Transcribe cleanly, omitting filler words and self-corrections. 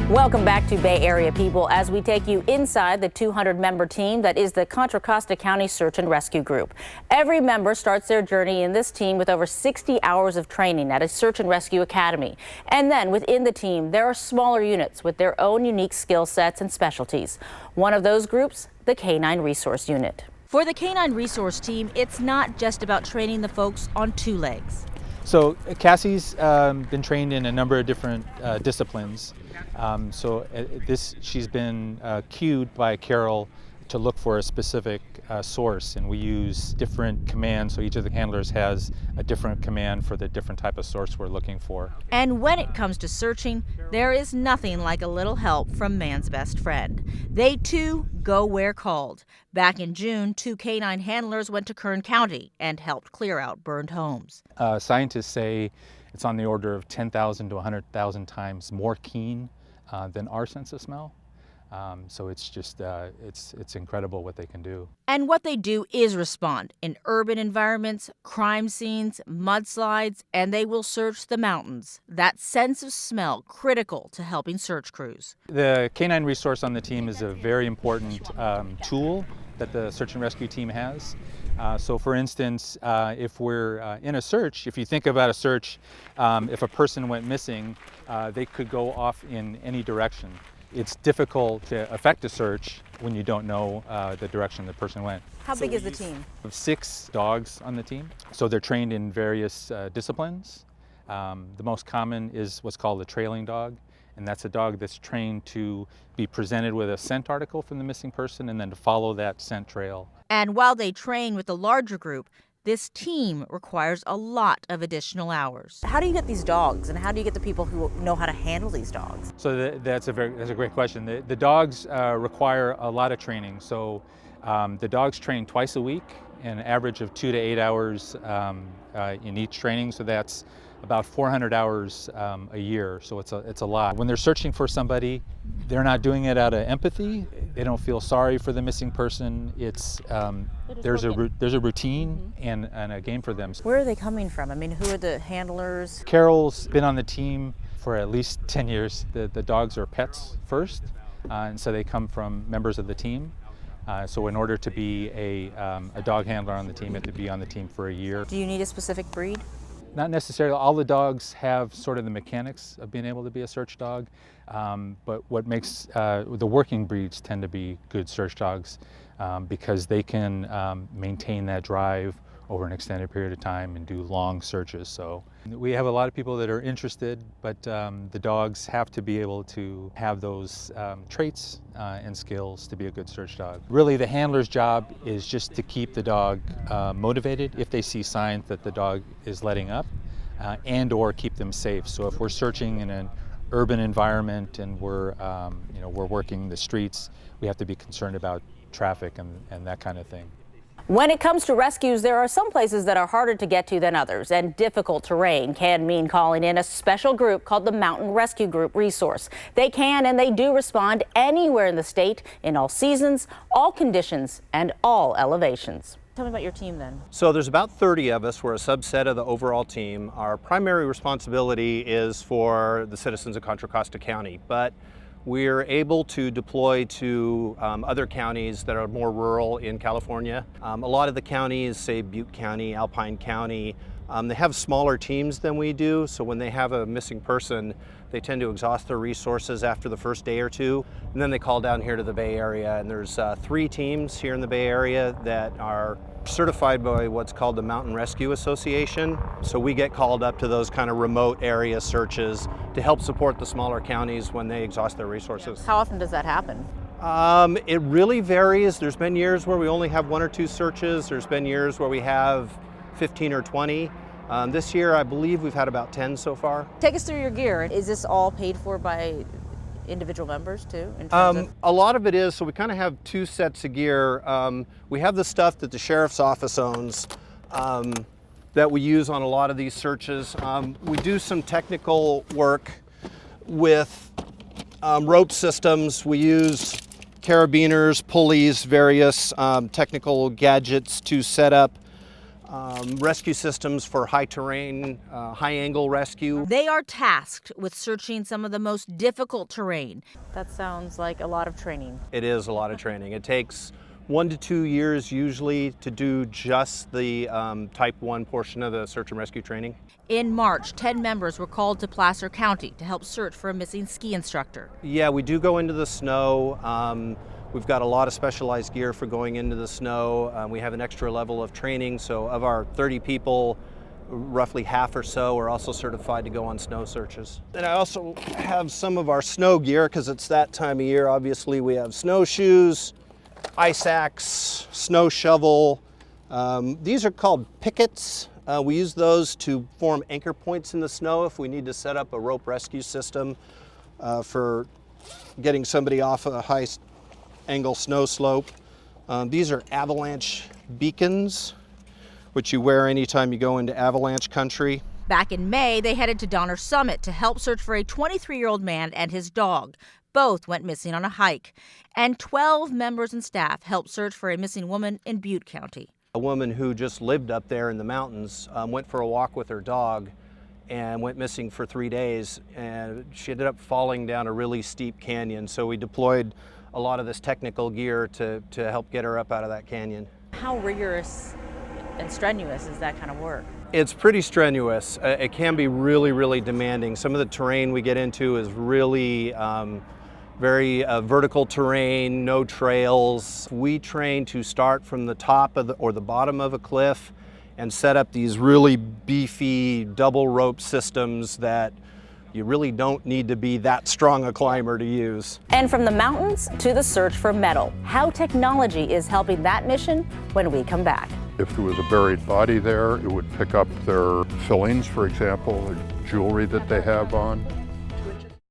Welcome back to Bay Area People as we take you inside the 200-member team that is the Contra Costa County Search and Rescue Group. Every member starts their journey in this team with over 60 hours of training at a search and rescue academy. And then within the team, there are smaller units with their own unique skill sets and specialties. One of those groups, the Canine Resource Unit. For the Canine Resource Team, it's not just about training the folks on two legs. So Cassie's been trained in a number of different disciplines. She's been cued by Carol to look for a specific source, and we use different commands, so each of the handlers has a different command for the different type of source we're looking for. And when it comes to searching, there is nothing like a little help from man's best friend. They too go where called. Back in June, 2 canine handlers went to Kern County and helped clear out burned homes. Scientists say it's on the order of 10,000 to 100,000 times more keen than our sense of smell. So it's just, it's incredible what they can do. And what they do is respond in urban environments, crime scenes, mudslides, and they will search the mountains. That sense of smell critical to helping search crews. The canine resource on the team is a very important tool that the search and rescue team has. So for instance, if we're in a search, if you think about a search, if a person went missing, they could go off in any direction. It's difficult to effect a search when you don't know the direction the person went. How big is the team? We have 6 dogs on the team. So they're trained in various disciplines. The most common is what's called a trailing dog, and that's a dog that's trained to be presented with a scent article from the missing person and then to follow that scent trail. And while they train with the larger group, this team requires a lot of additional hours. How do you get these dogs, and how do you get the people who know how to handle these dogs? So that's a great question. The dogs require a lot of training. So the dogs train twice a week, an average of 2 to 8 hours in each training. So that's about 400 hours a year. So it's a lot. When they're searching for somebody, they're not doing it out of empathy. They don't feel sorry for the missing person. It's there's a routine and a game for them. Where are they coming from? I mean, who are the handlers? Carol's been on the team for at least 10 years. The dogs are pets first, and so they come from members of the team. So in order to be a dog handler on the team, you have to be on the team for a year. Do you need a specific breed? Not necessarily. All the dogs have sort of the mechanics of being able to be a search dog, but what makes the working breeds tend to be good search dogs because they can maintain that drive over an extended period of time and do long searches. So we have a lot of people that are interested, but the dogs have to be able to have those traits and skills to be a good search dog. Really, the handler's job is just to keep the dog motivated if they see signs that the dog is letting up, and or keep them safe. So if we're searching in an urban environment and we're working the streets, we have to be concerned about traffic and that kind of thing. When it comes to rescues, there are some places that are harder to get to than others, and difficult terrain can mean calling in a special group called the Mountain Rescue Group Resource. They can and they do respond anywhere in the state, in all seasons, all conditions, and all elevations. Tell me about your team then. So there's about 30 of us. We're a subset of the overall team. Our primary responsibility is for the citizens of Contra Costa County, but we're able to deploy to other counties that are more rural in California. A lot of the counties, say Butte County, Alpine County, they have smaller teams than we do, so when they have a missing person, they tend to exhaust their resources after the first day or two, and then they call down here to the Bay Area. And there's 3 teams here in the Bay Area that are certified by what's called the Mountain Rescue Association. So we get called up to those kind of remote area searches to help support the smaller counties when they exhaust their resources. How often does that happen? It really varies. There's been years where we only have 1 or 2 searches. There's been years where we have 15 or 20. This year, I believe we've had about 10 so far. Take us through your gear. Is this all paid for by individual members too? A lot of it is, so we kind of have 2 sets of gear. We have the stuff that the sheriff's office owns that we use on a lot of these searches. We do some technical work with rope systems. We use carabiners, pulleys, various technical gadgets to set up rescue systems for high terrain, high angle rescue. They are tasked with searching some of the most difficult terrain. That sounds like a lot of training. It is a lot of training. It takes 1 to 2 years usually to do just the Type 1 portion of the search and rescue training. In March, 10 members were called to Placer County to help search for a missing ski instructor. Yeah, we do go into the snow. We've got a lot of specialized gear for going into the snow. We have an extra level of training, so of our 30 people, roughly half or so are also certified to go on snow searches. And I also have some of our snow gear because it's that time of year. Obviously, we have snowshoes, ice axe, snow shovel. These are called pickets. We use those to form anchor points in the snow if we need to set up a rope rescue system for getting somebody off a high angle snow slope. These are avalanche beacons, which you wear anytime you go into avalanche country. Back in May, they headed to Donner Summit to help search for a 23-year-old man and his dog. Both went missing on a hike. And 12 members and staff helped search for a missing woman in Butte County. A woman who just lived up there in the mountains went for a walk with her dog and went missing for 3 days, and she ended up falling down a really steep canyon. So we deployed a lot of this technical gear to help get her up out of that canyon. How rigorous and strenuous is that kind of work? It's pretty strenuous. It can be really, really demanding. Some of the terrain we get into is really very vertical terrain, no trails. We train to start from the top of or the bottom of a cliff and set up these really beefy double rope systems that you really don't need to be that strong a climber to use. And from the mountains to the search for metal, how technology is helping that mission when we come back. If there was a buried body there, it would pick up their fillings, for example, or jewelry that they have on.